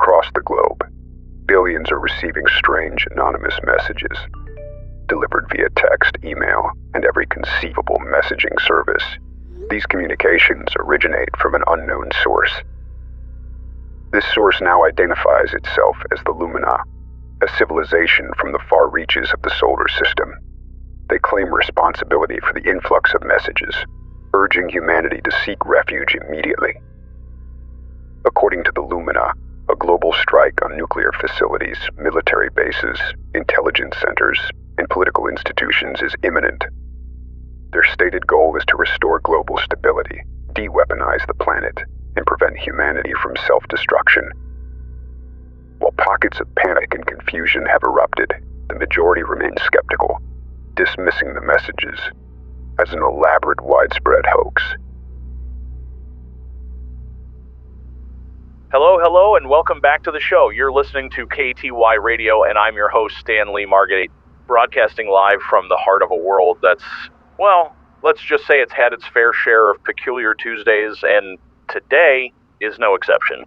Across the globe, billions are receiving strange anonymous messages, delivered via text, email, and every conceivable messaging service. These communications originate from an unknown source. This source now identifies itself as the Lumina, a civilization from the far reaches of the solar system. They claim responsibility for the influx of messages, urging humanity to seek refuge immediately. According to the Lumina, a global strike on nuclear facilities, military bases, intelligence centers, and political institutions is imminent. Their stated goal is to restore global stability, de-weaponize the planet, and prevent humanity from self-destruction. While pockets of panic and confusion have erupted, the majority remains skeptical, dismissing the messages as an elaborate, widespread hoax. Hello, and welcome back to the show. You're listening to KTY Radio, and I'm your host, Stanley Margate, broadcasting live from the heart of a world that's, well, let's just say it's had its fair share of peculiar Tuesdays, and today is no exception.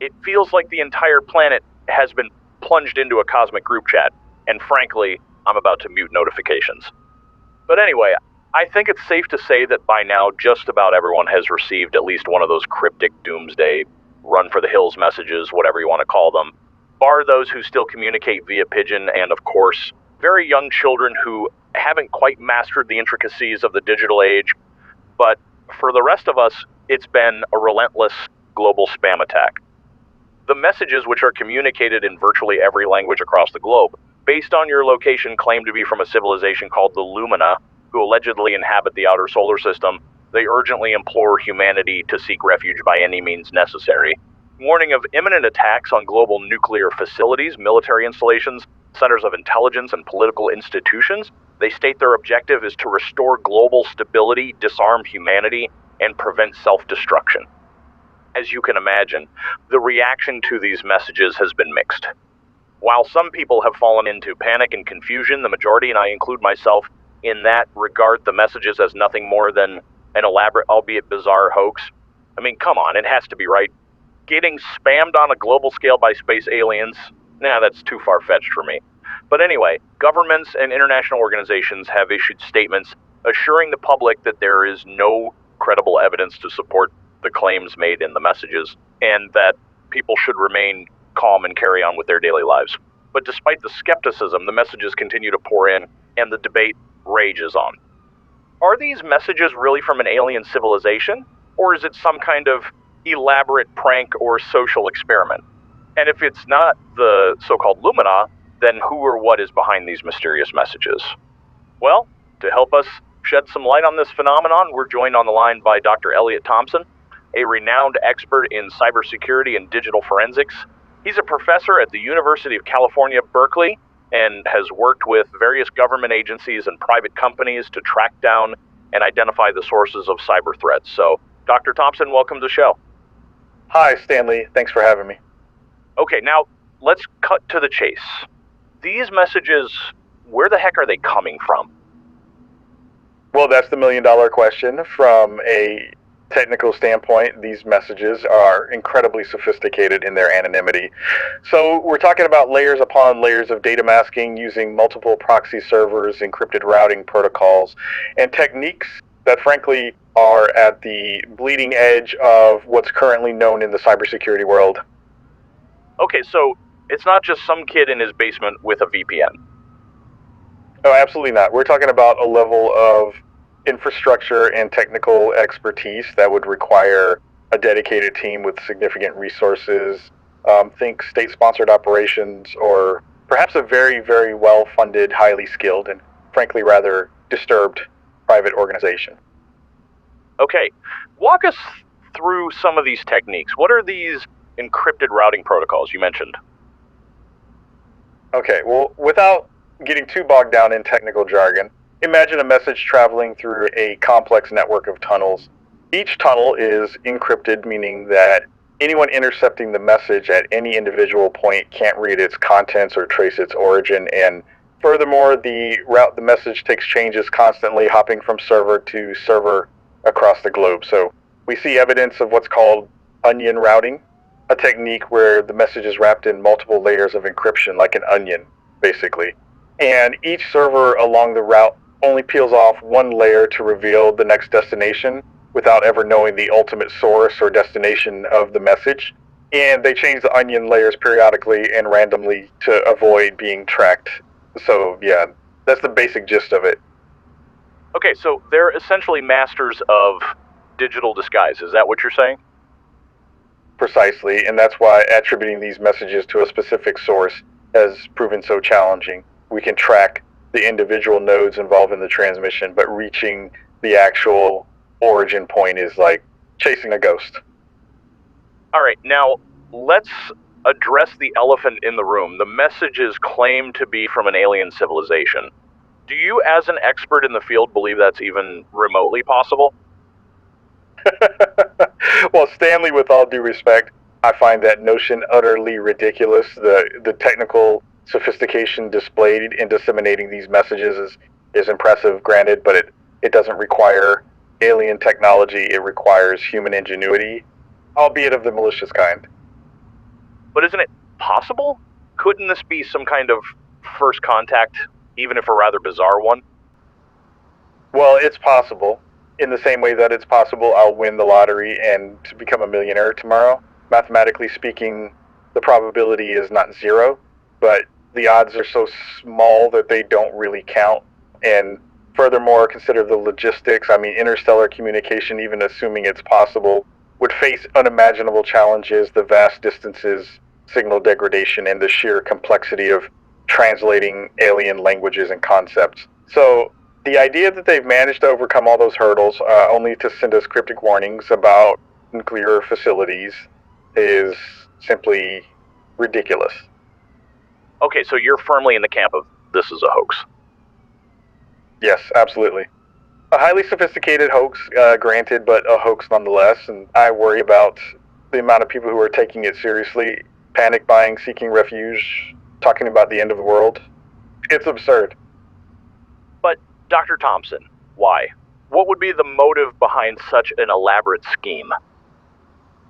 It feels like the entire planet has been plunged into a cosmic group chat, and frankly, I'm about to mute notifications. But anyway, I think it's safe to say that by now just about everyone has received at least one of those cryptic doomsday run for the hills messages, whatever you want to call them, bar those who still communicate via pigeon and, of course, very young children who haven't quite mastered the intricacies of the digital age. But for the rest of us, it's been a relentless global spam attack. The messages, which are communicated in virtually every language across the globe, based on your location, claim to be from a civilization called the Lumina, who allegedly inhabit the outer solar system. They urgently implore humanity to seek refuge by any means necessary. Warning of imminent attacks on global nuclear facilities, military installations, centers of intelligence, and political institutions. They state their objective is to restore global stability, disarm humanity, and prevent self-destruction. As you can imagine, the reaction to these messages has been mixed. While some people have fallen into panic and confusion, the majority, and I include myself in that, regard the messages as nothing more than an elaborate, albeit bizarre, hoax. I mean, come on, it has to be, right? Getting spammed on a global scale by space aliens? Nah, that's too far-fetched for me. But anyway, governments and international organizations have issued statements assuring the public that there is no credible evidence to support the claims made in the messages, and that people should remain calm and carry on with their daily lives. But despite the skepticism, the messages continue to pour in, and the debate rages on. Are these messages really from an alien civilization, or is it some kind of elaborate prank or social experiment? And if it's not the so-called Lumina, then who or what is behind these mysterious messages? Well, to help us shed some light on this phenomenon, we're joined on the line by Dr. Elliot Thompson, a renowned expert in cybersecurity and digital forensics. He's a professor at the University of California, Berkeley, and has worked with various government agencies and private companies to track down and identify the sources of cyber threats. So, Dr. Thompson, welcome to the show. Hi, Stanley. Thanks for having me. Okay, now let's cut to the chase. These messages, where the heck are they coming from? Well, that's the million-dollar question. From a technical standpoint, these messages are incredibly sophisticated in their anonymity. So we're talking about layers upon layers of data masking using multiple proxy servers, encrypted routing protocols, and techniques that frankly are at the bleeding edge of what's currently known in the cybersecurity world. Okay, so it's not just some kid in his basement with a VPN. Oh, absolutely not. We're talking about a level of infrastructure and technical expertise that would require a dedicated team with significant resources. Think state-sponsored operations, or perhaps a very, very well-funded, highly skilled, and frankly rather disturbed private organization. Okay, walk us through some of these techniques. What are these encrypted routing protocols you mentioned? Okay, well, without getting too bogged down in technical jargon, imagine a message traveling through a complex network of tunnels. Each tunnel is encrypted, meaning that anyone intercepting the message at any individual point can't read its contents or trace its origin. And furthermore, the message takes changes constantly, hopping from server to server across the globe. So we see evidence of what's called onion routing. a technique where the message is wrapped in multiple layers of encryption, like an onion, basically. And each server along the route only peels off one layer to reveal the next destination without ever knowing the ultimate source or destination of the message. And they change the onion layers periodically and randomly to avoid being tracked. So, yeah, that's the basic gist of it. Okay, so they're essentially masters of digital disguise. Is that what you're saying? Precisely, and that's why attributing these messages to a specific source has proven so challenging. We can track the individual nodes involved in the transmission, but reaching the actual origin point is like chasing a ghost. All right, now let's address the elephant in the room. The messages claim to be from an alien civilization. Do you, as an expert in the field, believe that's even remotely possible? Well, Stanley, with all due respect, I find that notion utterly ridiculous. The technical sophistication displayed in disseminating these messages is impressive, granted, but it doesn't require alien technology. It requires human ingenuity, albeit of the malicious kind. But isn't it possible? Couldn't this be some kind of first contact, even if a rather bizarre one? Well, it's possible. In the same way that it's possible I'll win the lottery and to become a millionaire tomorrow. Mathematically speaking, the probability is not zero, but the odds are so small that they don't really count. And furthermore, consider the logistics. I mean, interstellar communication, even assuming it's possible, would face unimaginable challenges, the vast distances, signal degradation, and the sheer complexity of translating alien languages and concepts. So the idea that they've managed to overcome all those hurdles only to send us cryptic warnings about nuclear facilities is simply ridiculous. Okay, so you're firmly in the camp of this is a hoax. Yes, absolutely. A highly sophisticated hoax, granted, but a hoax nonetheless, and I worry about the amount of people who are taking it seriously, panic buying, seeking refuge, talking about the end of the world. It's absurd. But, Dr. Thompson, why? What would be the motive behind such an elaborate scheme?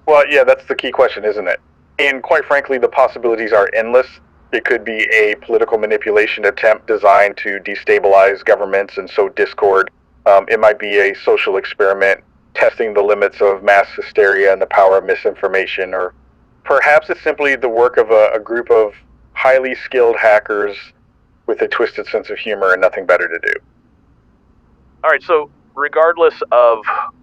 Well, yeah, that's the key question, isn't it? And quite frankly, the possibilities are endless. It could be a political manipulation attempt designed to destabilize governments and sow discord. It might be a social experiment testing the limits of mass hysteria and the power of misinformation, or perhaps it's simply the work of a group of highly skilled hackers with a twisted sense of humor and nothing better to do. All right, so regardless of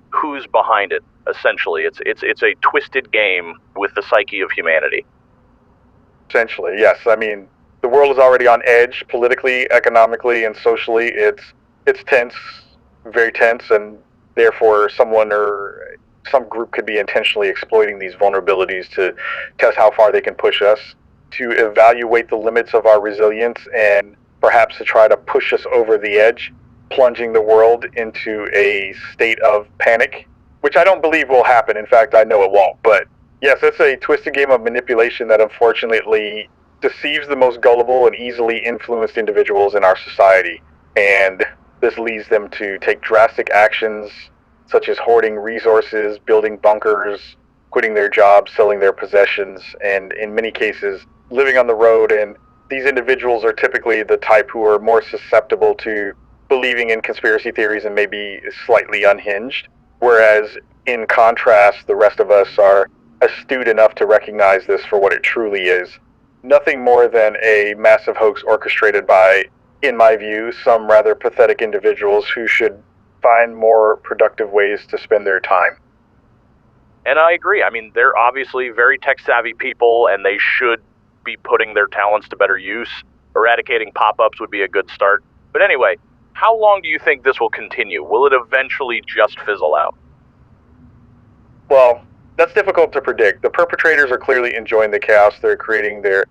who's behind it, essentially, it's a twisted game with the psyche of humanity. Essentially, yes. I mean, the world is already on edge politically, economically, and socially. It's tense, very tense, and therefore someone or some group could be intentionally exploiting these vulnerabilities to test how far they can push us, to evaluate the limits of our resilience, and perhaps to try to push us over the edge, plunging the world into a state of panic, which I don't believe will happen. In fact, I know it won't. But yes, it's a twisted game of manipulation that unfortunately deceives the most gullible and easily influenced individuals in our society. And this leads them to take drastic actions such as hoarding resources, building bunkers, quitting their jobs, selling their possessions, and in many cases, living on the road. And these individuals are typically the type who are more susceptible to believing in conspiracy theories and maybe slightly unhinged. Whereas, in contrast, the rest of us are astute enough to recognize this for what it truly is. Nothing more than a massive hoax orchestrated by, in my view, some rather pathetic individuals who should find more productive ways to spend their time. And I agree. I mean, they're obviously very tech-savvy people, and they should be putting their talents to better use. Eradicating pop-ups would be a good start. But anyway, how long do you think this will continue? Will it eventually just fizzle out? Well, that's difficult to predict. The perpetrators are clearly enjoying the chaos. They're creating they're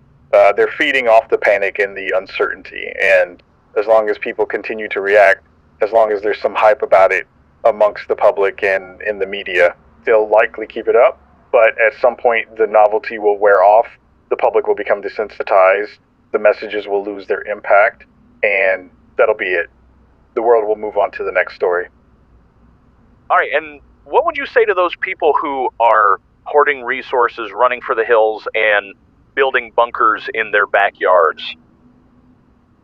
feeding off the panic and the uncertainty. And as long as people continue to react, as long as there's some hype about it amongst the public and in the media, they'll likely keep it up. But at some point, the novelty will wear off. The public will become desensitized. The messages will lose their impact. And that'll be it. The world will move on to the next story. All right, and what would you say to those people who are hoarding resources, running for the hills, and building bunkers in their backyards?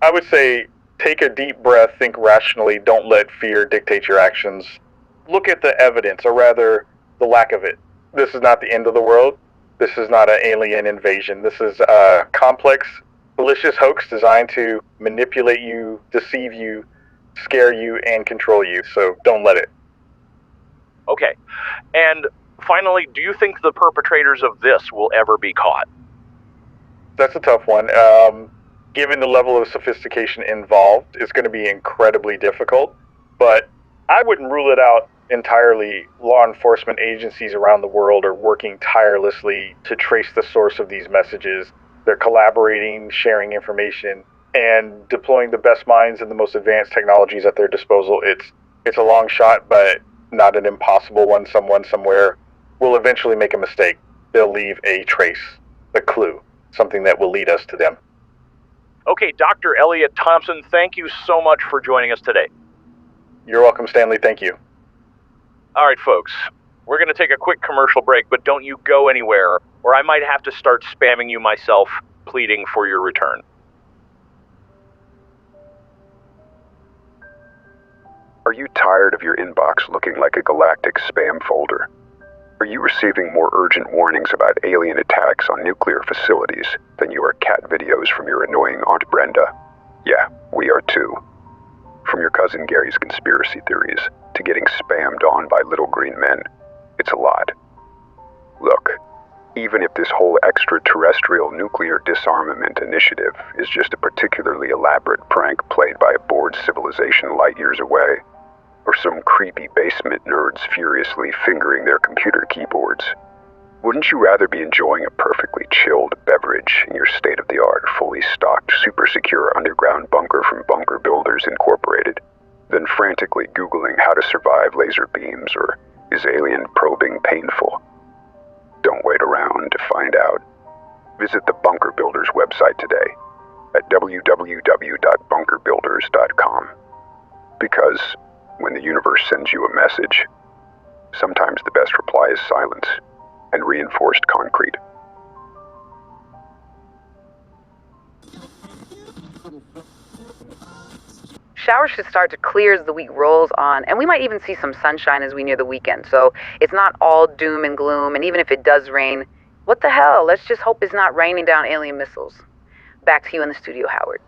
I would say take a deep breath, think rationally, don't let fear dictate your actions. Look at the evidence, or rather, the lack of it. This is not the end of the world. This is not an alien invasion. This is a complex, malicious hoax designed to manipulate you, deceive you, scare you, and control you. So don't let it. Okay. And finally, do you think the perpetrators of this will ever be caught? That's a tough one. Given the level of sophistication involved, it's going to be incredibly difficult. But I wouldn't rule it out entirely. Law enforcement agencies around the world are working tirelessly to trace the source of these messages. They're collaborating, sharing information, and deploying the best minds and the most advanced technologies at their disposal. It's a long shot, but not an impossible one. Someone somewhere will eventually make a mistake. They'll leave a trace, a clue, something that will lead us to them. Okay, Dr. Elliot Thompson, thank you so much for joining us today. You're welcome, Stanley. Thank you. All right, folks, we're going to take a quick commercial break, but don't you go anywhere, or I might have to start spamming you myself, pleading for your return. Are you tired of your inbox looking like a galactic spam folder? Are you receiving more urgent warnings about alien attacks on nuclear facilities than you are cat videos from your annoying Aunt Brenda? Yeah, we are too. From your cousin Gary's conspiracy theories to getting spammed on by little green men, it's a lot. Look, even if this whole extraterrestrial nuclear disarmament initiative is just a particularly elaborate prank played by a bored civilization light years away, or some creepy basement nerds furiously fingering their computer keyboards, wouldn't you rather be enjoying a perfectly chilled beverage in your state-of-the-art, fully stocked, super secure underground bunker from Bunker Builders Incorporated than frantically Googling how to survive laser beams or is alien probing painful? Don't wait around to find out. Visit the Bunker Builders website today at www.bunkerbuilders.com. Because when the universe sends you a message, sometimes the best reply is silence and reinforced concrete. Showers should start to clear as the week rolls on, and we might even see some sunshine as we near the weekend, so it's not all doom and gloom, and even if it does rain, what the hell, let's just hope it's not raining down alien missiles. Back to you in the studio, Howard.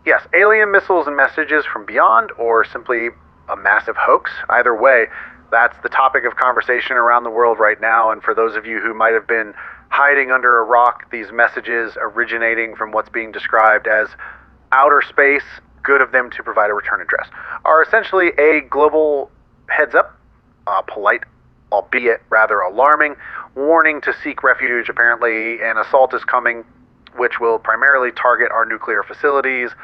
Yes, alien missiles and messages from beyond, or simply a massive hoax. Either way, that's the topic of conversation around the world right now, and for those of you who might have been hiding under a rock, these messages originating from what's being described as outer space, good of them to provide a return address, are essentially a global heads-up, polite, albeit rather alarming, warning to seek refuge. Apparently an assault is coming, which will primarily target our nuclear facilities,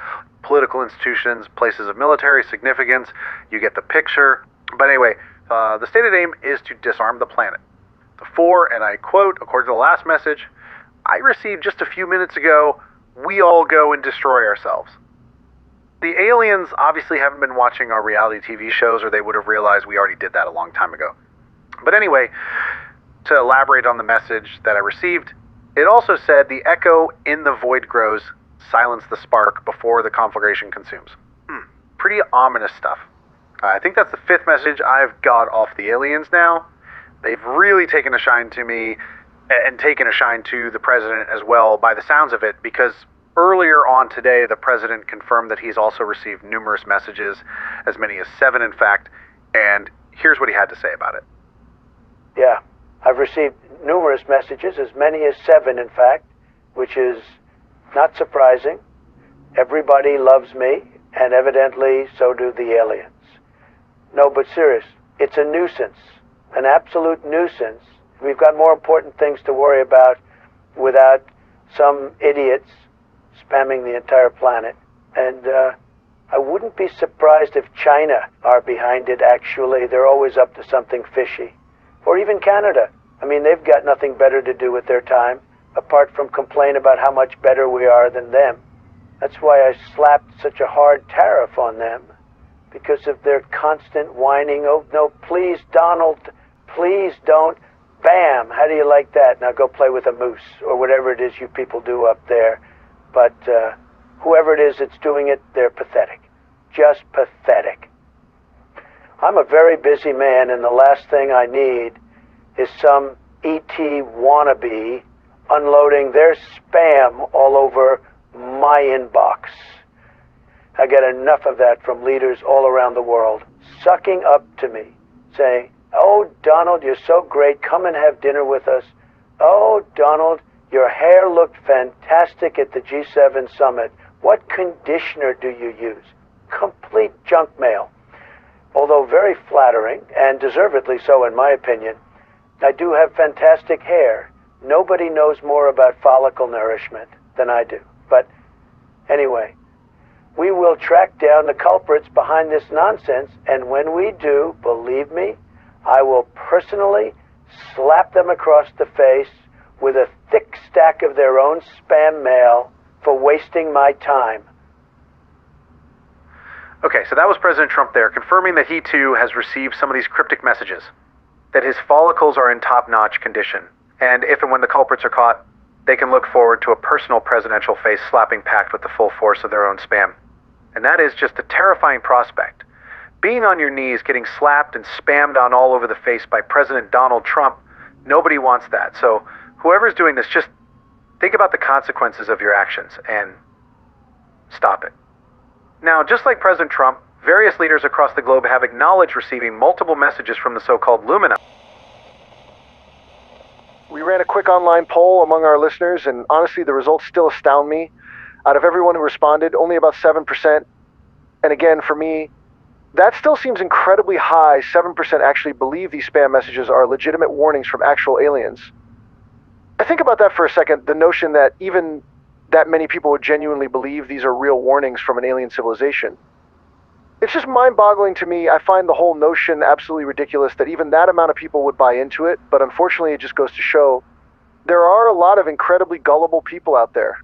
political institutions, places of military significance. You get the picture. But anyway, the stated aim is to disarm the planet. And I quote, according to the last message I received just a few minutes ago, we all go and destroy ourselves. The aliens obviously haven't been watching our reality TV shows, or they would have realized we already did that a long time ago. But anyway, to elaborate on the message that I received, it also said the echo in the void grows, silence the spark before the conflagration consumes. Pretty ominous stuff. I think that's the fifth message I've got off the aliens now. They've really taken a shine to me, and taken a shine to the president as well, by the sounds of it, because earlier on today, the president confirmed that he's also received numerous messages, as many as 7 in fact, and here's what he had to say about it. Yeah, I've received numerous messages, as many as 7 in fact, which is not surprising. Everybody loves me, and evidently so do the aliens. No, but serious, it's a nuisance, an absolute nuisance. We've got more important things to worry about without some idiots spamming the entire planet. And I wouldn't be surprised if China are behind it, actually. They're always up to something fishy. Or even Canada. I mean, they've got nothing better to do with their time, apart from complain about how much better we are than them. That's why I slapped such a hard tariff on them, because of their constant whining. Oh, no, please, Donald, please don't. Bam! How do you like that? Now go play with a moose, or whatever it is you people do up there. But whoever it is that's doing it, they're pathetic. Just pathetic. I'm a very busy man, and the last thing I need is some ET wannabe unloading their spam all over my inbox. I get enough of that from leaders all around the world, sucking up to me, saying, "Oh, Donald, you're so great. Come and have dinner with us. Oh, Donald, your hair looked fantastic at the G7 summit. What conditioner do you use?" Complete junk mail. Although very flattering, and deservedly so in my opinion, I do have fantastic hair. Nobody knows more about follicle nourishment than I do. But anyway, we will track down the culprits behind this nonsense, and when we do, believe me, I will personally slap them across the face with a thick stack of their own spam mail for wasting my time. Okay, so that was President Trump there, confirming that he too has received some of these cryptic messages, that his follicles are in top-notch condition, and if and when the culprits are caught, they can look forward to a personal presidential face slapping packed with the full force of their own spam. And that is just a terrifying prospect. Being on your knees, getting slapped and spammed on all over the face by President Donald Trump, nobody wants that. So whoever's doing this, just think about the consequences of your actions and stop it. Now, just like President Trump, various leaders across the globe have acknowledged receiving multiple messages from the so-called Lumina. We ran a quick online poll among our listeners, and honestly, the results still astound me. Out of everyone who responded, only about 7%. And again, for me, that still seems incredibly high. 7% actually believe these spam messages are legitimate warnings from actual aliens. I think about that for a second, the notion that even that many people would genuinely believe these are real warnings from an alien civilization. It's just mind-boggling to me. I find the whole notion absolutely ridiculous that even that amount of people would buy into it, but unfortunately it just goes to show there are a lot of incredibly gullible people out there.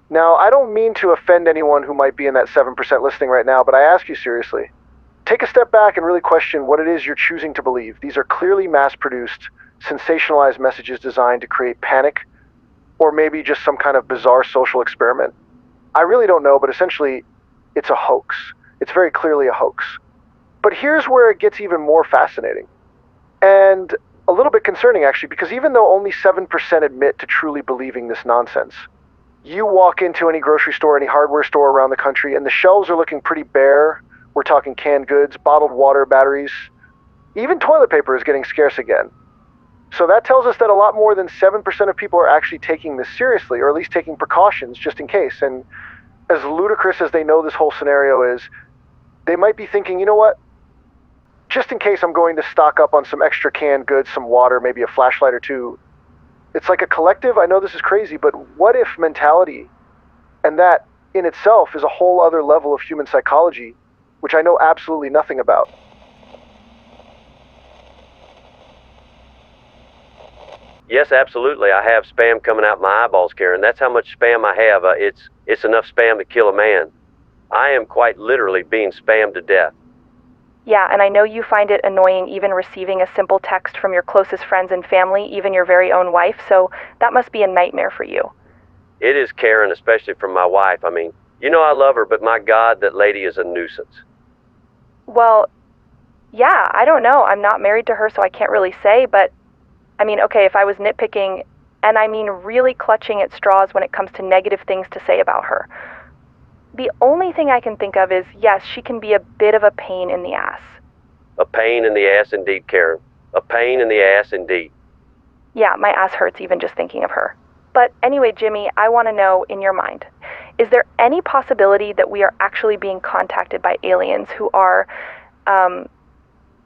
Now, I don't mean to offend anyone who might be in that 7% listening right now, but I ask you seriously, take a step back and really question what it is you're choosing to believe. These are clearly mass-produced, sensationalized messages designed to create panic, or maybe just some kind of bizarre social experiment. I really don't know, but essentially, it's a hoax. It's very clearly a hoax. But here's where it gets even more fascinating. And a little bit concerning, actually, because even though only 7% admit to truly believing this nonsense, you walk into any grocery store, any hardware store around the country, and the shelves are looking pretty bare. We're talking canned goods, bottled water, batteries. Even toilet paper is getting scarce again. So that tells us that a lot more than 7% of people are actually taking this seriously, or at least taking precautions just in case. And as ludicrous as they know this whole scenario is, they might be thinking, you know what? Just in case I'm going to stock up on some extra canned goods, some water, maybe a flashlight or two. It's like a collective, I know this is crazy, but what if mentality, and that in itself is a whole other level of human psychology, which I know absolutely nothing about. Yes, absolutely. I have spam coming out my eyeballs, Karen. That's how much spam I have. It's enough spam to kill a man. I am quite literally being spammed to death. Yeah, and I know you find it annoying even receiving a simple text from your closest friends and family, even your very own wife, so that must be a nightmare for you. It is, Karen, especially from my wife. I mean, you know I love her, but my God, that lady is a nuisance. Well, yeah, I don't know. I'm not married to her, so I can't really say, but I mean, okay, if I was nitpicking, and I mean really clutching at straws when it comes to negative things to say about her, the only thing I can think of is, yes, she can be a bit of a pain in the ass. A pain in the ass indeed, Karen. A pain in the ass indeed. Yeah, my ass hurts even just thinking of her. But anyway, Jimmy, I want to know, in your mind, is there any possibility that we are actually being contacted by aliens who are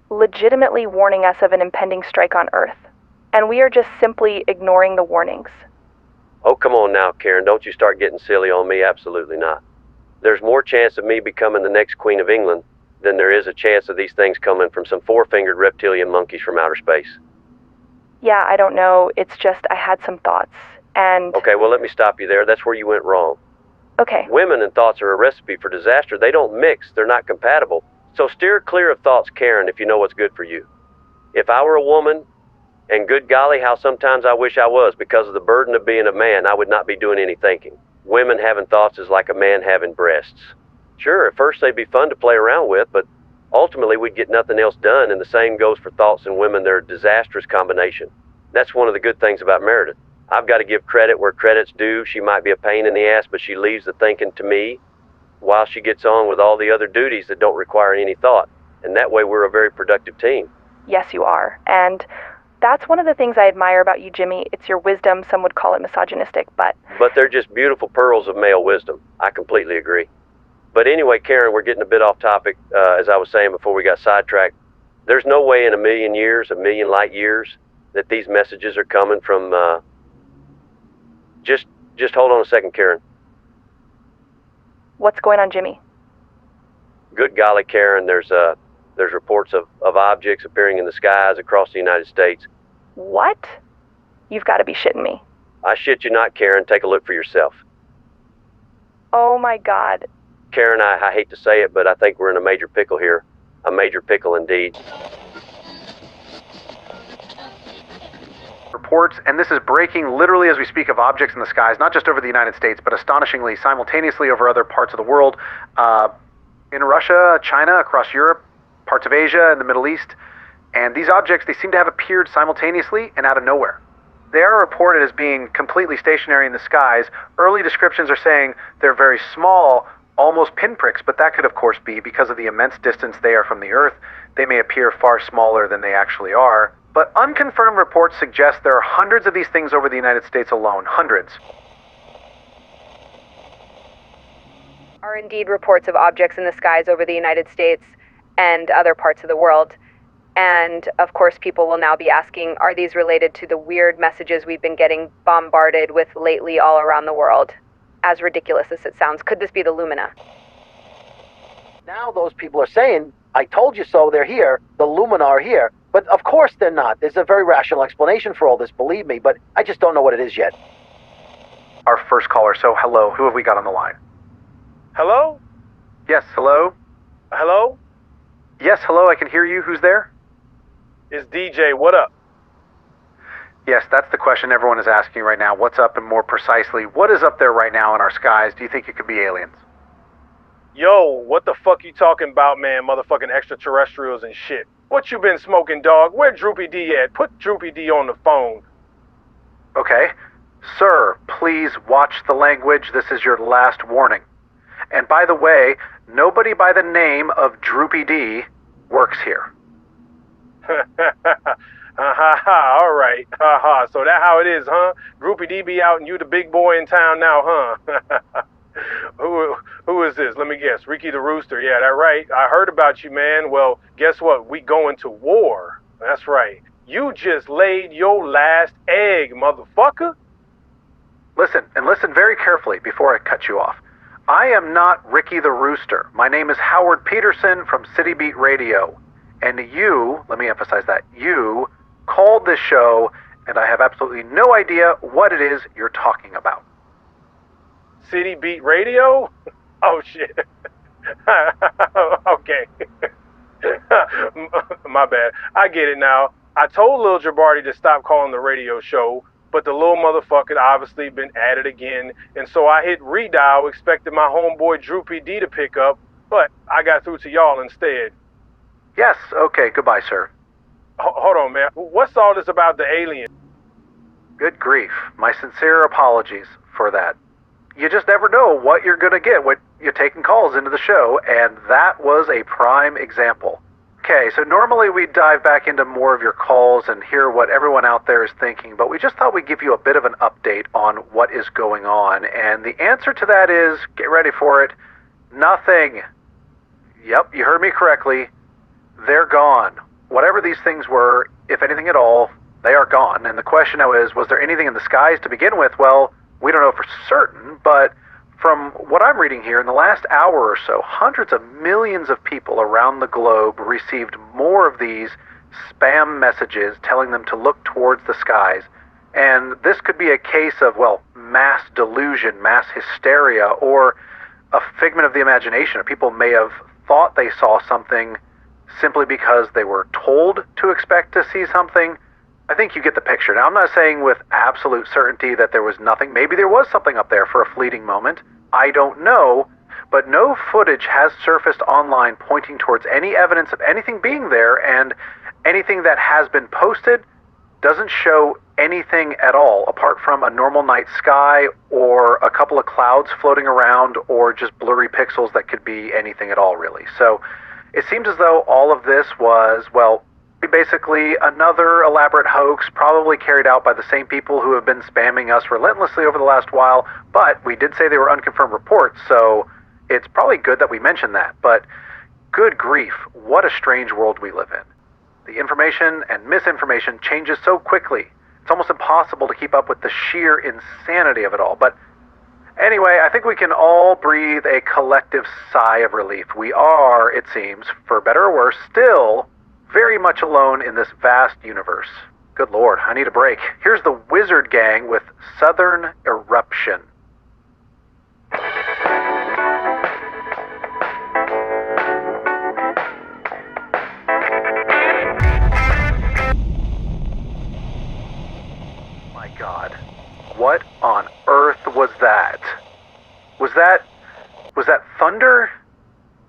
legitimately warning us of an impending strike on Earth, and we are just simply ignoring the warnings? Oh, come on now, Karen. Don't you start getting silly on me. Absolutely not. There's more chance of me becoming the next Queen of England than there is a chance of these things coming from some four-fingered reptilian monkeys from outer space. Yeah, I don't know. It's just I had some thoughts, and... Okay, well, let me stop you there. That's where you went wrong. Okay. Women and thoughts are a recipe for disaster. They don't mix. They're not compatible. So steer clear of thoughts, Karen, if you know what's good for you. If I were a woman, And good golly, how sometimes I wish I was. Because of the burden of being a man, I would not be doing any thinking. Women having thoughts is like a man having breasts. Sure, at first they'd be fun to play around with, but ultimately we'd get nothing else done, and the same goes for thoughts and women. They're a disastrous combination. That's one of the good things about Meredith. I've got to give credit where credit's due. She might be a pain in the ass, but she leaves the thinking to me while she gets on with all the other duties that don't require any thought. And that way we're a very productive team. Yes, you are. And that's one of the things I admire about you, Jimmy. It's your wisdom. Some would call it misogynistic, but they're just beautiful pearls of male wisdom. I completely agree. But anyway, Karen, we're getting a bit off topic. As I was saying before we got sidetracked, there's no way in a million light years, that these messages are coming from, Just hold on a second, Karen. what's going on, Jimmy? Good golly, Karen, there's reports of objects appearing in the skies across the United States. What? You've got to be shitting me. I shit you not, Karen. Take a look for yourself. Oh my God. Karen, I hate to say it, but I think we're in a major pickle here. A major pickle indeed. Reports, and this is breaking literally as we speak, of objects in the skies, not just over the United States, but astonishingly simultaneously over other parts of the world. In Russia, China, across Europe, parts of Asia, and the Middle East. And these objects, they seem to have appeared simultaneously and out of nowhere. They are reported as being completely stationary in the skies. Early descriptions are saying they're very small, almost pinpricks, but that could of course be because of the immense distance they are from the Earth. They may appear far smaller than they actually are. But unconfirmed reports suggest there are hundreds of these things over the United States alone. Hundreds. Are indeed reports of objects in the skies over the United States and other parts of the world. And of course, people will now be asking, are these related to the weird messages we've been getting bombarded with lately all around the world? As ridiculous as it sounds, could this be the Lumina? Now those people are saying, I told you so, they're here, the Lumina are here. But of course they're not. There's a very rational explanation for all this, believe me, but I just don't know what it is yet. Our first caller, so hello, who have we got on the line? Hello? Yes, hello? Hello? Yes, hello, I can hear you. Who's there? It's DJ. What up? Yes, that's the question everyone is asking right now. What's up, and more precisely, what is up there right now in our skies? Do you think it could be aliens? Yo, what the fuck you talking about, man? Motherfucking extraterrestrials and shit. What you been smoking, dog? Where Droopy D at? Put Droopy D on the phone. Okay. Sir, please watch the language. This is your last warning. And by the way, nobody by the name of Droopy D works here. All right. So that how it is, huh? Droopy D be out and you the big boy in town now, huh? Who is this? Let me guess. Ricky the Rooster. Yeah, that right. I heard about you, man. Well, guess what? We going to war. That's right. You just laid your last egg, motherfucker. Listen, and listen very carefully before I cut you off. I am not Ricky the Rooster. My name is Howard Peterson from City Beat Radio. And you, let me emphasize that, you called this show, and I have absolutely no idea what it is you're talking about. City Beat Radio? Oh, shit. Okay. My bad. I get it now. I told Lil Jabardi to stop calling the radio show, but the little motherfucker obviously been at it again, and so I hit redial expecting my homeboy Droopy D to pick up, but I got through to y'all instead. Yes, okay, goodbye, sir. Hold on, man. What's all this about the alien? Good grief. My sincere apologies for that. You just never know what you're going to get when you're taking calls into the show, and that was a prime example. Okay, so normally we dive back into more of your calls and hear what everyone out there is thinking, but we just thought we'd give you a bit of an update on what is going on, and the answer to that is, get ready for it, nothing. Yep, you heard me correctly. They're gone. Whatever these things were, if anything at all, they are gone. And the question now is, was there anything in the skies to begin with? Well, we don't know for certain, but from what I'm reading here, in the last hour or so, hundreds of millions of people around the globe received more of these spam messages telling them to look towards the skies. And this could be a case of, well, mass delusion, mass hysteria, or a figment of the imagination. Or people may have thought they saw something simply because they were told to expect to see something. I think you get the picture. Now, I'm not saying with absolute certainty that there was nothing. Maybe there was something up there for a fleeting moment. I don't know, but no footage has surfaced online pointing towards any evidence of anything being there, and anything that has been posted doesn't show anything at all apart from a normal night sky or a couple of clouds floating around or just blurry pixels that could be anything at all, really. So it seems as though all of this was, well, basically another elaborate hoax, probably carried out by the same people who have been spamming us relentlessly over the last while, but we did say they were unconfirmed reports, so it's probably good that we mentioned that. But good grief, what a strange world we live in. The information and misinformation changes so quickly. It's almost impossible to keep up with the sheer insanity of it all. But anyway, I think we can all breathe a collective sigh of relief. We are, it seems, for better or worse, still very much alone in this vast universe. Good Lord, I need a break. Here's the Wizard Gang with Southern Eruption. My God, what on earth was that? Was that thunder?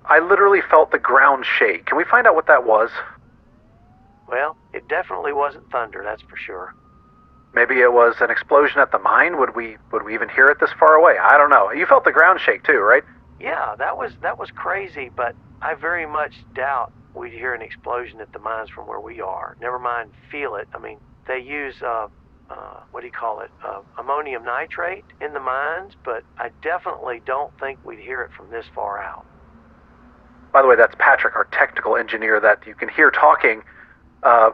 I literally felt the ground shake. Can we find out what that was? Well, it definitely wasn't thunder, that's for sure. Maybe it was an explosion at the mine? Would we even hear it this far away? I don't know. You felt the ground shake too, right? Yeah, that was crazy, but I very much doubt we'd hear an explosion at the mines from where we are. Never mind feel it. I mean, they use, ammonium nitrate in the mines, but I definitely don't think we'd hear it from this far out. By the way, that's Patrick, our technical engineer that you can hear talking.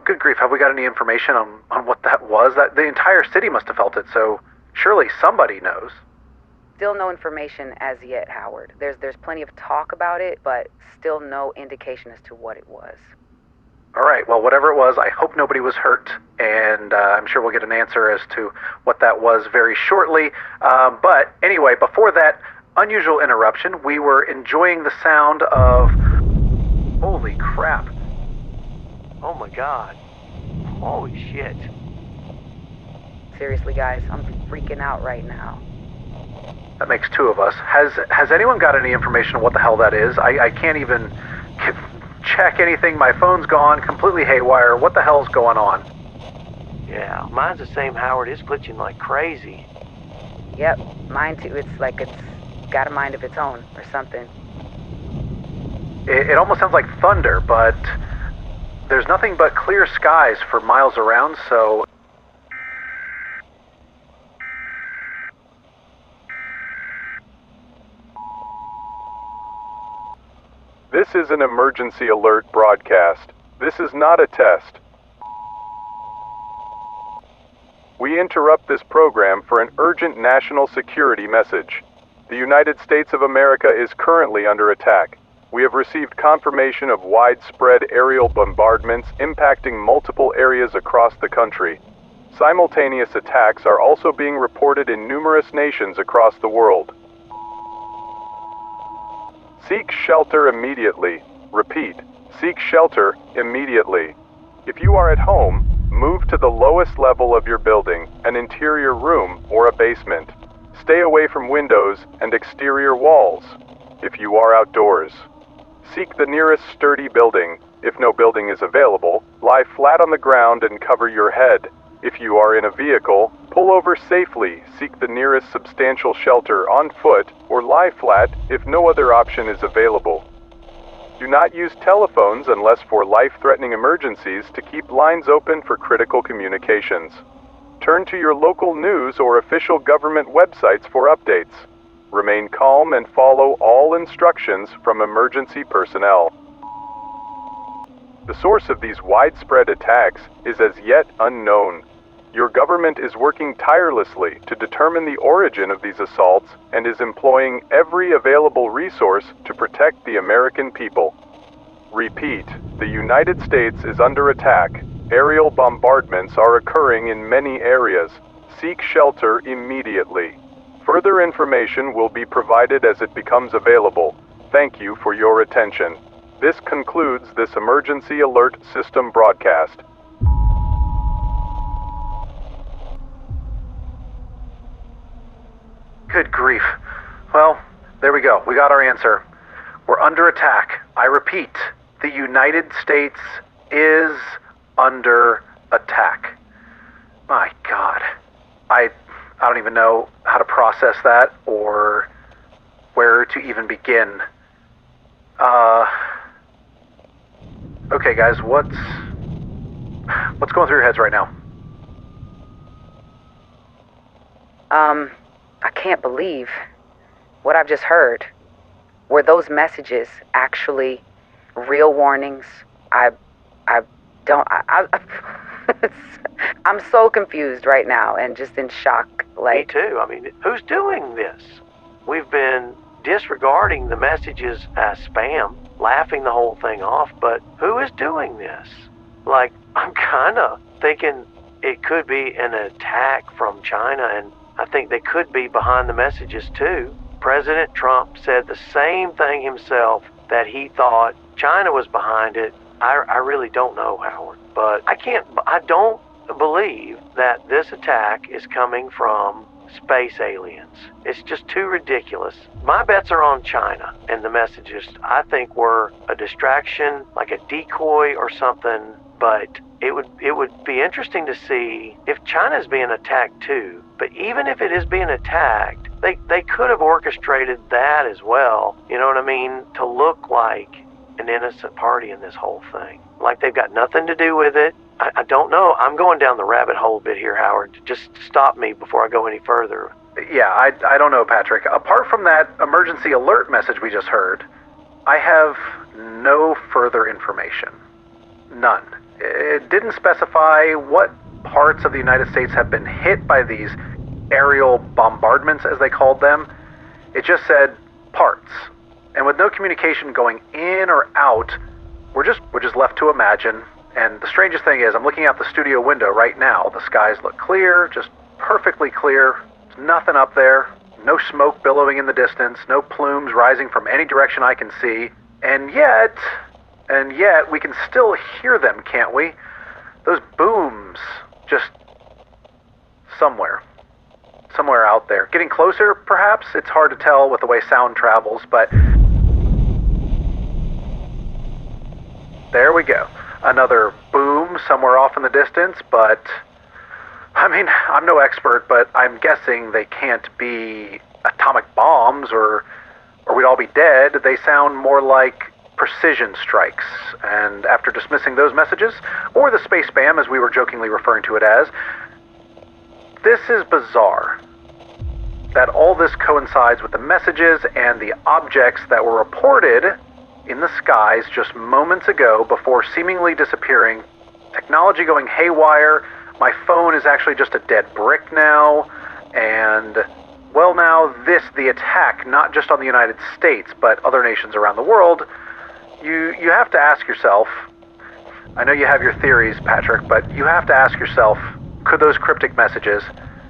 Good grief, have we got any information on what that was? That the entire city must have felt it, so surely somebody knows. Still no information as yet, Howard. There's plenty of talk about it, but still no indication as to what it was. All right, well, whatever it was, I hope nobody was hurt, and I'm sure we'll get an answer as to what that was very shortly. But anyway, before that unusual interruption, we were enjoying the sound of... Holy crap. Oh my God. Holy shit. Seriously, guys, I'm freaking out right now. That makes two of us. Has anyone got any information on what the hell that is? I can't even check anything. My phone's gone, completely haywire. What the hell's going on? Yeah, mine's the same, Howard. It's glitching like crazy. Yep, mine too. It's like it's got a mind of its own or something. It almost sounds like thunder, but there's nothing but clear skies for miles around, so... This is an emergency alert broadcast. This is not a test. We interrupt this program for an urgent national security message. The United States of America is currently under attack. We have received confirmation of widespread aerial bombardments impacting multiple areas across the country. Simultaneous attacks are also being reported in numerous nations across the world. Seek shelter immediately. Repeat, seek shelter immediately. If you are at home, move to the lowest level of your building, an interior room or a basement. Stay away from windows and exterior walls. If you are outdoors, seek the nearest sturdy building. If no building is available, lie flat on the ground and cover your head. If you are in a vehicle, pull over safely, seek the nearest substantial shelter on foot, or lie flat if no other option is available. Do not use telephones unless for life-threatening emergencies to keep lines open for critical communications. Turn to your local news or official government websites for updates. Remain calm and follow all instructions from emergency personnel. The source of these widespread attacks is as yet unknown. Your government is working tirelessly to determine the origin of these assaults and is employing every available resource to protect the American people. Repeat, the United States is under attack. Aerial bombardments are occurring in many areas. Seek shelter immediately. Further information will be provided as it becomes available. Thank you for your attention. This concludes this emergency alert system broadcast. Good grief. Well, there we go. We got our answer. We're under attack. I repeat, the United States is under attack. My God. I don't even know how to process that or where to even begin. Okay, guys, what's going through your heads right now? I can't believe what I've just heard. Were those messages actually real warnings? I'm so confused right now and just in shock. Me too. I mean, who's doing this? We've been disregarding the messages as spam, laughing the whole thing off, but who is doing this? Like, I'm kind of thinking it could be an attack from China, and I think they could be behind the messages too. President Trump said the same thing himself, that he thought China was behind it. I really don't know, Howard, but I don't believe that this attack is coming from space aliens. It's just too ridiculous. My bets are on China and the messages. I think were a distraction, like a decoy or something, but it would be interesting to see if China's being attacked too. But even if it is being attacked, they could have orchestrated that as well, you know what I mean, to look like an innocent party in this whole thing. Like they've got nothing to do with it. I don't know. I'm going down the rabbit hole a bit here, Howard. Just stop me before I go any further. Yeah, I don't know, Patrick. Apart from that emergency alert message we just heard, I have no further information. None. It didn't specify what parts of the United States have been hit by these aerial bombardments, as they called them. It just said parts. And with no communication going in or out, we're just left to imagine. And the strangest thing is, I'm looking out the studio window right now. The skies look clear, just perfectly clear. There's nothing up there. No smoke billowing in the distance. No plumes rising from any direction I can see. And yet, we can still hear them, can't we? Those booms, just somewhere out there. Getting closer, perhaps? It's hard to tell with the way sound travels, but there we go. Another boom somewhere off in the distance, but I mean, I'm no expert, but I'm guessing they can't be atomic bombs or we'd all be dead. They sound more like precision strikes. And after dismissing those messages, or the space spam as we were jokingly referring to it as, this is bizarre that all this coincides with the messages and the objects that were reported in the skies just moments ago before seemingly disappearing. Technology going haywire. My phone is actually just a dead brick now. And, well, now the attack, not just on the United States, but other nations around the world. You have to ask yourself, I know you have your theories, Patrick, but you have to ask yourself, could those cryptic messages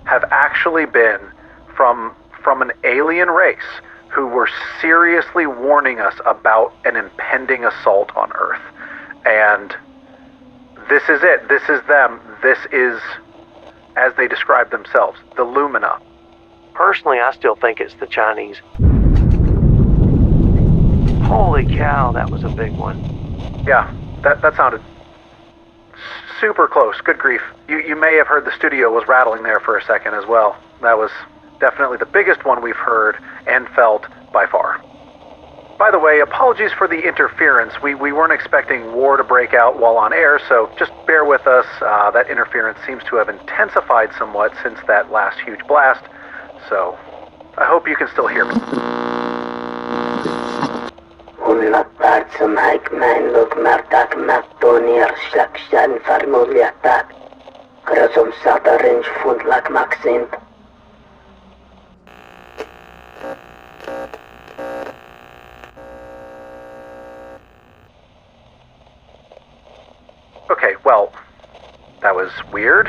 have actually been from an alien race who were seriously warning us about an impending assault on Earth? And this is it. This is them. This is, as they describe themselves, the Lumina. Personally, I still think it's the Chinese. Holy cow, that was a big one. Yeah, that sounded super close. Good grief. You may have heard the studio was rattling there for a second as well. That was definitely the biggest one we've heard and felt by far. By the way, apologies for the interference. We weren't expecting war to break out while on air, so just bear with us. That interference seems to have intensified somewhat since that last huge blast, so I hope you can still hear me. Okay, well, that was weird.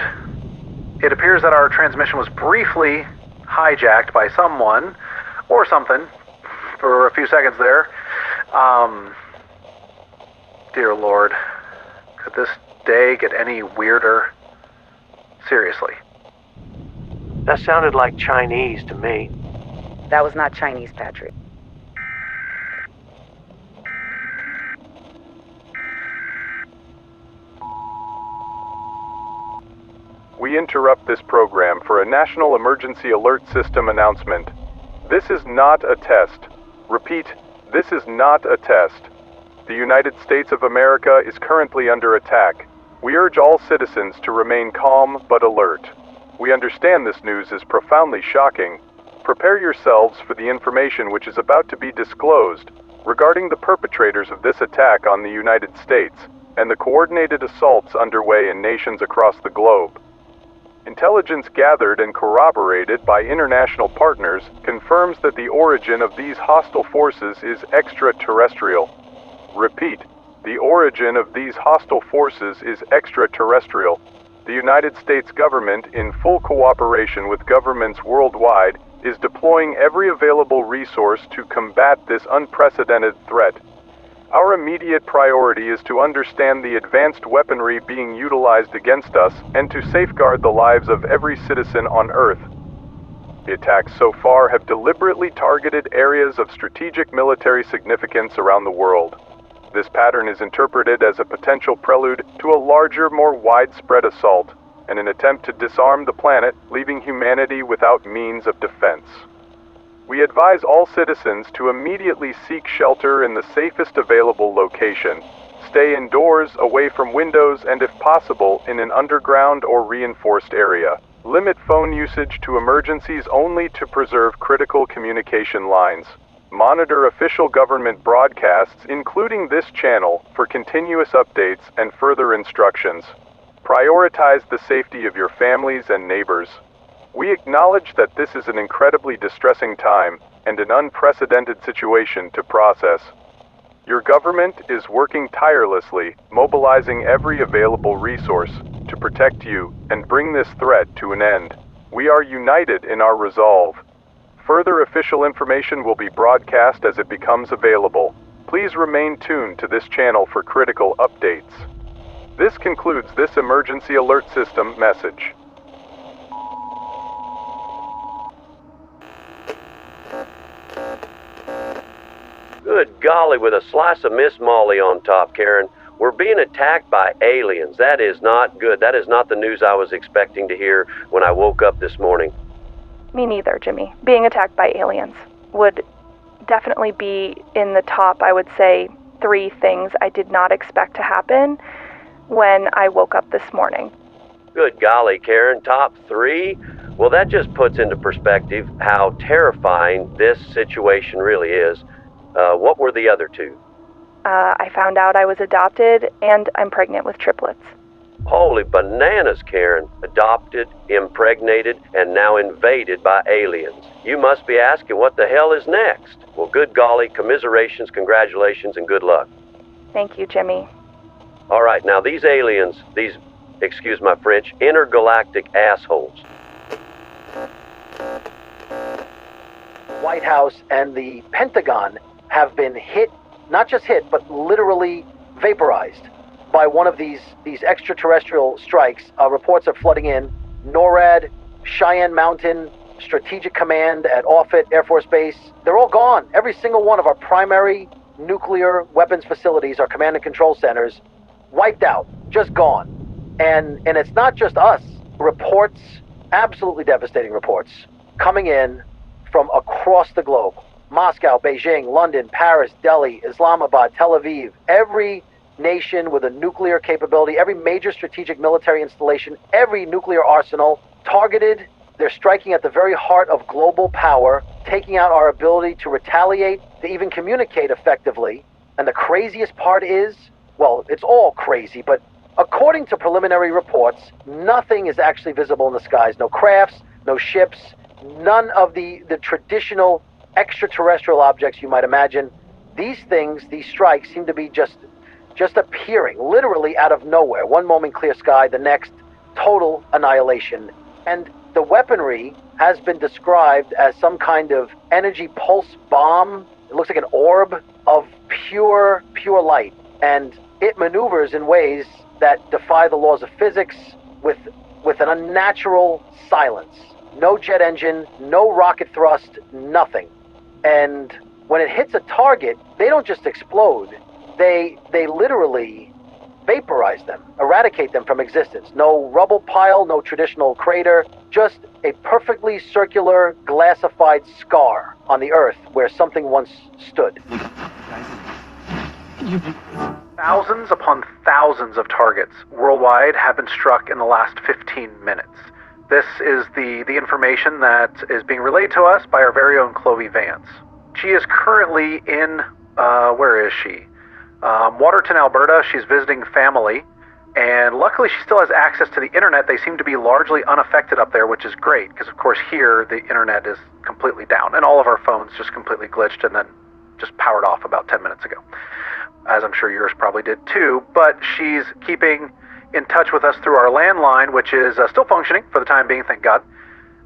It appears that our transmission was briefly hijacked by someone or something for a few seconds there. Dear Lord, could this day get any weirder? Seriously. That sounded like Chinese to me. That was not Chinese, Patrick. We interrupt this program for a National Emergency Alert System announcement. This is not a test. Repeat, this is not a test. The United States of America is currently under attack. We urge all citizens to remain calm but alert. We understand this news is profoundly shocking. Prepare yourselves for the information which is about to be disclosed regarding the perpetrators of this attack on the United States and the coordinated assaults underway in nations across the globe. Intelligence gathered and corroborated by international partners confirms that the origin of these hostile forces is extraterrestrial. Repeat, the origin of these hostile forces is extraterrestrial. The United States government, in full cooperation with governments worldwide, is deploying every available resource to combat this unprecedented threat. Our immediate priority is to understand the advanced weaponry being utilized against us and to safeguard the lives of every citizen on Earth. The attacks so far have deliberately targeted areas of strategic military significance around the world. This pattern is interpreted as a potential prelude to a larger, more widespread assault and an attempt to disarm the planet, leaving humanity without means of defense. We advise all citizens to immediately seek shelter in the safest available location. Stay indoors, away from windows, and if possible, in an underground or reinforced area. Limit phone usage to emergencies only to preserve critical communication lines. Monitor official government broadcasts, including this channel, for continuous updates and further instructions. Prioritize the safety of your families and neighbors. We acknowledge that this is an incredibly distressing time and an unprecedented situation to process. Your government is working tirelessly, mobilizing every available resource to protect you and bring this threat to an end. We are united in our resolve. Further official information will be broadcast as it becomes available. Please remain tuned to this channel for critical updates. This concludes this emergency alert system message. Good golly, with a slice of Miss Molly on top, Karen. We're being attacked by aliens. That is not good. That is not the news I was expecting to hear when I woke up this morning. Me neither, Jimmy. Being attacked by aliens would definitely be in the top, I would say, 3 things I did not expect to happen when I woke up this morning. Good golly, Karen, top 3? Well, that just puts into perspective how terrifying this situation really is. What were the other 2? I found out I was adopted, and I'm pregnant with triplets. Holy bananas, Karen. Adopted, impregnated, and now invaded by aliens. You must be asking what the hell is next. Well, good golly, commiserations, congratulations, and good luck. Thank you, Jimmy. All right, now these aliens, these, excuse my French, intergalactic assholes. White House and the Pentagon have been hit, not just hit, but literally vaporized by one of these extraterrestrial strikes. Reports are flooding in. NORAD, Cheyenne Mountain, Strategic Command at Offutt Air Force Base, they're all gone. Every single one of our primary nuclear weapons facilities, our command and control centers, wiped out, just gone. And it's not just us. Reports, absolutely devastating reports, coming in from across the globe. Moscow, Beijing, London, Paris, Delhi, Islamabad, Tel Aviv, every nation with a nuclear capability, every major strategic military installation, every nuclear arsenal targeted. They're striking at the very heart of global power, taking out our ability to retaliate, to even communicate effectively. And the craziest part is, well, it's all crazy, but according to preliminary reports, nothing is actually visible in the skies. No crafts, no ships, none of the traditional extraterrestrial objects you might imagine. These things, these strikes, seem to be just appearing literally out of nowhere. One moment clear sky, the next total annihilation. And the weaponry has been described as some kind of energy pulse bomb. It looks like an orb of pure light. And it maneuvers in ways that defy the laws of physics with an unnatural silence. No jet engine, no rocket thrust, nothing. And when it hits a target, they don't just explode. They literally vaporize them, eradicate them from existence. No rubble pile, no traditional crater, just a perfectly circular, glassified scar on the Earth where something once stood. Thousands upon thousands of targets worldwide have been struck in the last 15 minutes. This is the information that is being relayed to us by our very own Chloe Vance. She is currently in, where is she? Waterton, Alberta. She's visiting family, and luckily she still has access to the internet. They seem to be largely unaffected up there, which is great, because of course here the internet is completely down, and all of our phones just completely glitched and then just powered off about 10 minutes ago, as I'm sure yours probably did too. But she's keeping in touch with us through our landline, which is still functioning for the time being, thank God.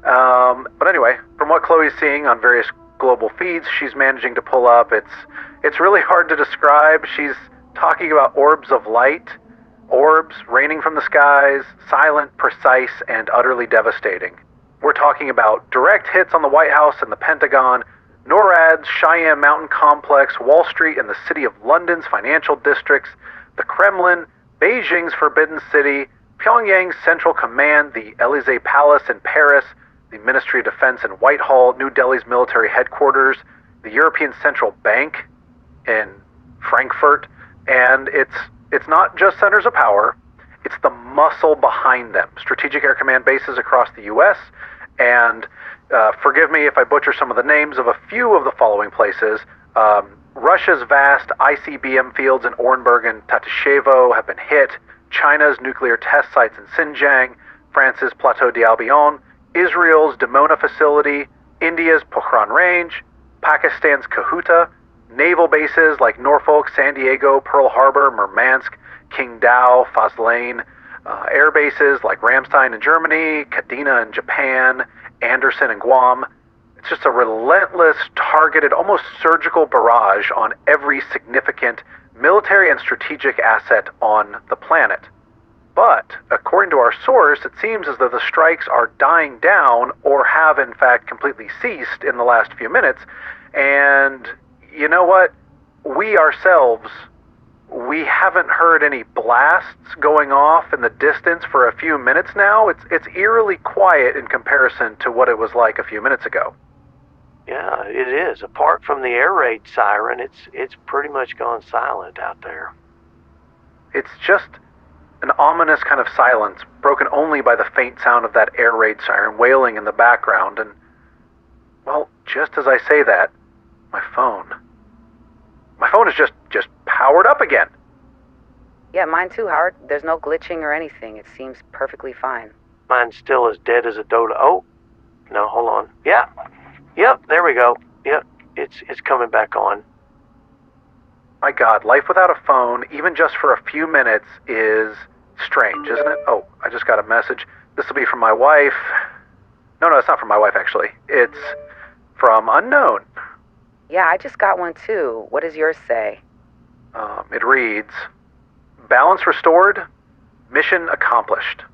But anyway, from what Chloe's seeing on various global feeds, she's managing to pull up. It's really hard to describe. She's talking about orbs of light, orbs raining from the skies, silent, precise, and utterly devastating. We're talking about direct hits on the White House and the Pentagon, NORAD's Cheyenne Mountain Complex, Wall Street and the City of London's financial districts, the Kremlin, Beijing's Forbidden City, Pyongyang's Central Command, the Élysée Palace in Paris, the Ministry of Defense in Whitehall, New Delhi's military headquarters, the European Central Bank in Frankfurt, and it's not just centers of power, it's the muscle behind them. Strategic Air Command bases across the U.S., and forgive me if I butcher some of the names of a few of the following places. Russia's vast ICBM fields in Orenburg and Tatashevo have been hit, China's nuclear test sites in Xinjiang, France's Plateau d'Albion, Israel's Dimona facility, India's Pokhran Range, Pakistan's Kahuta, naval bases like Norfolk, San Diego, Pearl Harbor, Murmansk, Qingdao, Faslane, air bases like Ramstein in Germany, Kadena in Japan, Anderson in Guam. It's just a relentless, targeted, almost surgical barrage on every significant military and strategic asset on the planet. But, according to our source, it seems as though the strikes are dying down or have in fact completely ceased in the last few minutes. And you know what? We ourselves, we haven't heard any blasts going off in the distance for a few minutes now. It's eerily quiet in comparison to what it was like a few minutes ago. Yeah, it is. Apart from the air raid siren, it's pretty much gone silent out there. It's just an ominous kind of silence, broken only by the faint sound of that air raid siren wailing in the background. And, well, just as I say that, my phone is just powered up again. Yeah, mine too, Howard. There's no glitching or anything. It seems perfectly fine. Mine's still as dead as a dodo. Oh, no, hold on. Yeah. Yep, there we go. Yep, it's coming back on. My God, life without a phone, even just for a few minutes, is strange, isn't it? Oh, I just got a message. This will be from my wife. No, it's not from my wife, actually. It's from unknown. Yeah, I just got one too. What does yours say? It reads, balance restored, mission accomplished.